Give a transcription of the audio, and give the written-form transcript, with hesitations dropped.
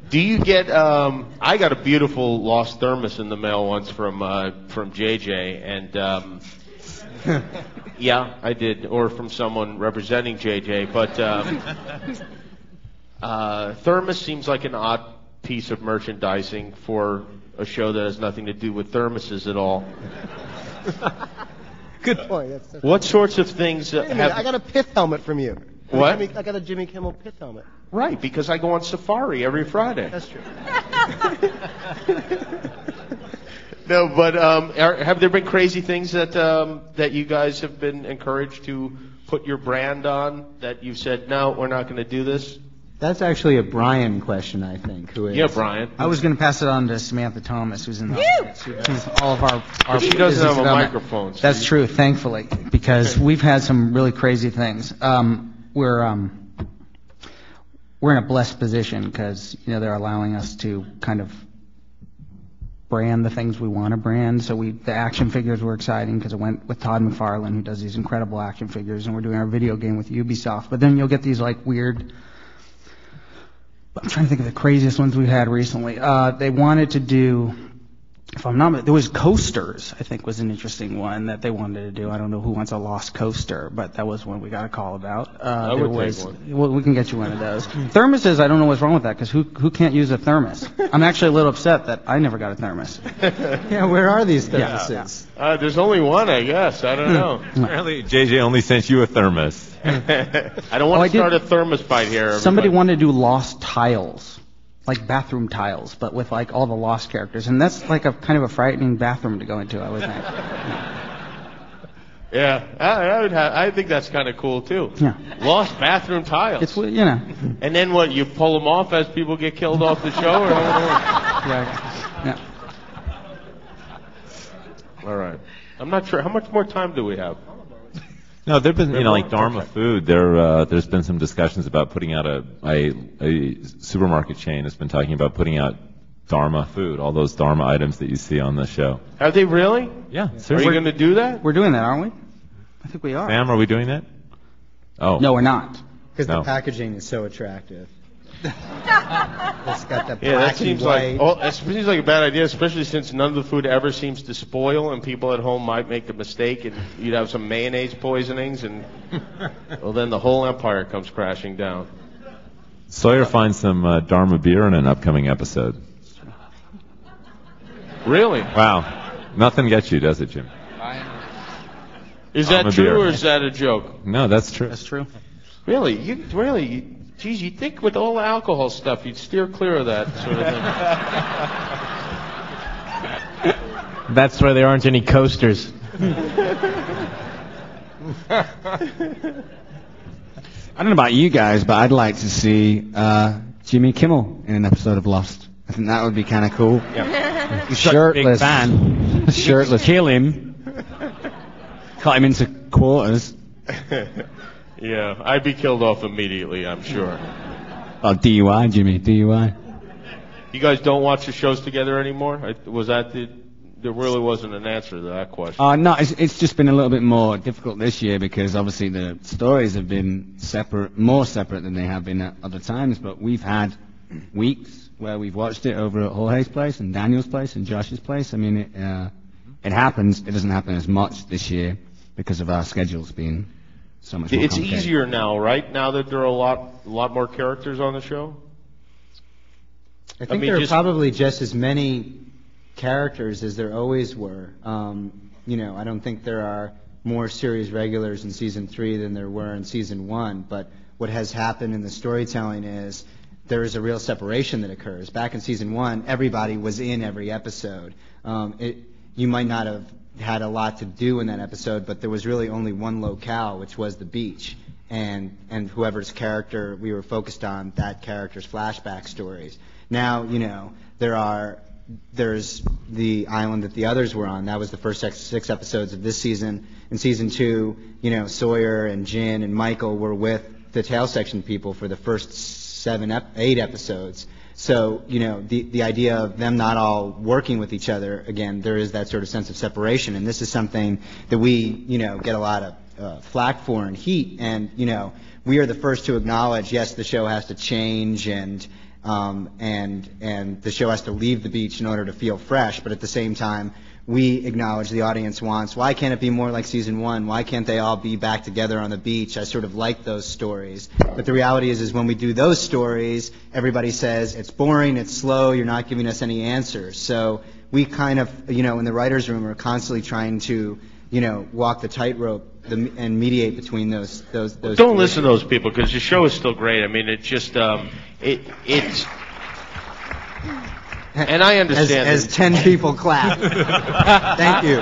Do you get? I got a beautiful lost thermos in the mail once from JJ, and yeah, I did, or from someone representing JJ. But thermos seems like an odd piece of merchandising for a show that has nothing to do with thermoses at all. Good point. That's what sorts of things have? I got a pith helmet from you. What? I got a Jimmy Kimmel pith helmet. Right, because I go on safari every Friday. That's true. No, but have there been crazy things that you guys have been encouraged to put your brand on that you've said, no, we're not going to do this? That's actually a Brian question, I think. Yeah, Brian. I was going to pass it on to Samantha Thomas, who's in the audience. Who's all of our she doesn't have a microphone. So that's true, thankfully, because we've had some really crazy things. We're in a blessed position because they're allowing us to kind of brand the things we want to brand. So the action figures were exciting because it went with Todd McFarlane, who does these incredible action figures, and we're doing our video game with Ubisoft. But then you'll get these like weird. I'm trying to think of the craziest ones we've had recently. They wanted to do, if I'm not, there was coasters, I think was an interesting one that they wanted to do. I don't know who wants a lost coaster, but that was one we got a call about. I would take one. Well, we can get you one of those. Thermoses, I don't know what's wrong with that, because who can't use a thermos? I'm actually a little upset that I never got a thermos. Yeah, where are these thermoses? Yeah. There's only one, I guess. I don't know. Apparently, JJ only sent you a thermos. I don't want to start a thermos fight here. Everybody. Somebody wanted to do lost tiles, like bathroom tiles, but with like all the lost characters, and that's like a kind of a frightening bathroom to go into, I would think. Yeah, I think that's kind of cool too. Yeah. Lost bathroom tiles. It's And then what? You pull them off as people get killed off the show, or yeah. All right. I'm not sure. How much more time do we have? No, there've been, like Dharma Food. There's been some discussions about putting out a supermarket chain has been talking about putting out Dharma Food, all those Dharma items that you see on the show. Have they really? Yeah. Are you going to do that? We're doing that, aren't we? I think we are. Sam, are we doing that? Oh. No, we're not. Because the packaging is so attractive. It's got that black and white. It seems like a bad idea, especially since none of the food ever seems to spoil, and people at home might make a mistake, and you'd have some mayonnaise poisonings, and well, then the whole empire comes crashing down. Sawyer finds some Dharma beer in an upcoming episode. Really? Wow. Nothing gets you, does it, Jim? Is that true, or is that a joke? No, that's true. That's true. Really? Geez, you'd think with all the alcohol stuff, you'd steer clear of that sort of thing. That's why there aren't any coasters. I don't know about you guys, but I'd like to see Jimmy Kimmel in an episode of Lost. I think that would be kind of cool. Yep. Shirtless. Big fan. Shirtless. Kill him. Cut him into quarters. Yeah, I'd be killed off immediately, I'm sure. Oh, DUI, Jimmy, DUI. You guys don't watch the shows together anymore? Was that there really wasn't an answer to that question. No, it's just been a little bit more difficult this year because obviously the stories have been more separate than they have been at other times, but we've had weeks where we've watched it over at Jorge's place and Daniel's place and Josh's place. I mean, it happens. It doesn't happen as much this year because of our schedules being so much more It's complicated. easier now, right? Now that there are a lot more characters on the show? I think there are probably just as many characters as there always were. I don't think there are more series regulars in season 3 than there were in season 1, but what has happened in the storytelling is there is a real separation that occurs. Back in season 1, everybody was in every episode. You might not have had a lot to do in that episode, but there was really only one locale, which was the beach, and whoever's character we were focused on, that character's flashback stories. Now, there's the island that the others were on. That was the first 6 episodes of this season. In season 2, Sawyer and Jin and Michael were with the tail section people for the first 8 episodes. So, the idea of them not all working with each other, again, there is that sort of sense of separation. And this is something that we, get a lot of flack for and heat. And, we are the first to acknowledge, yes, the show has to change and and the show has to leave the beach in order to feel fresh. But at the same time, we acknowledge the audience wants, why can't it be more like season 1? Why can't they all be back together on the beach? I sort of like those stories. But the reality is when we do those stories, everybody says it's boring, it's slow, you're not giving us any answers. So we kind of, in the writer's room are constantly trying to, walk the tightrope and mediate between those Don't listen to those people, because the show is still great. I mean, it's just, it's... And I understand as 10 people clap. Thank you.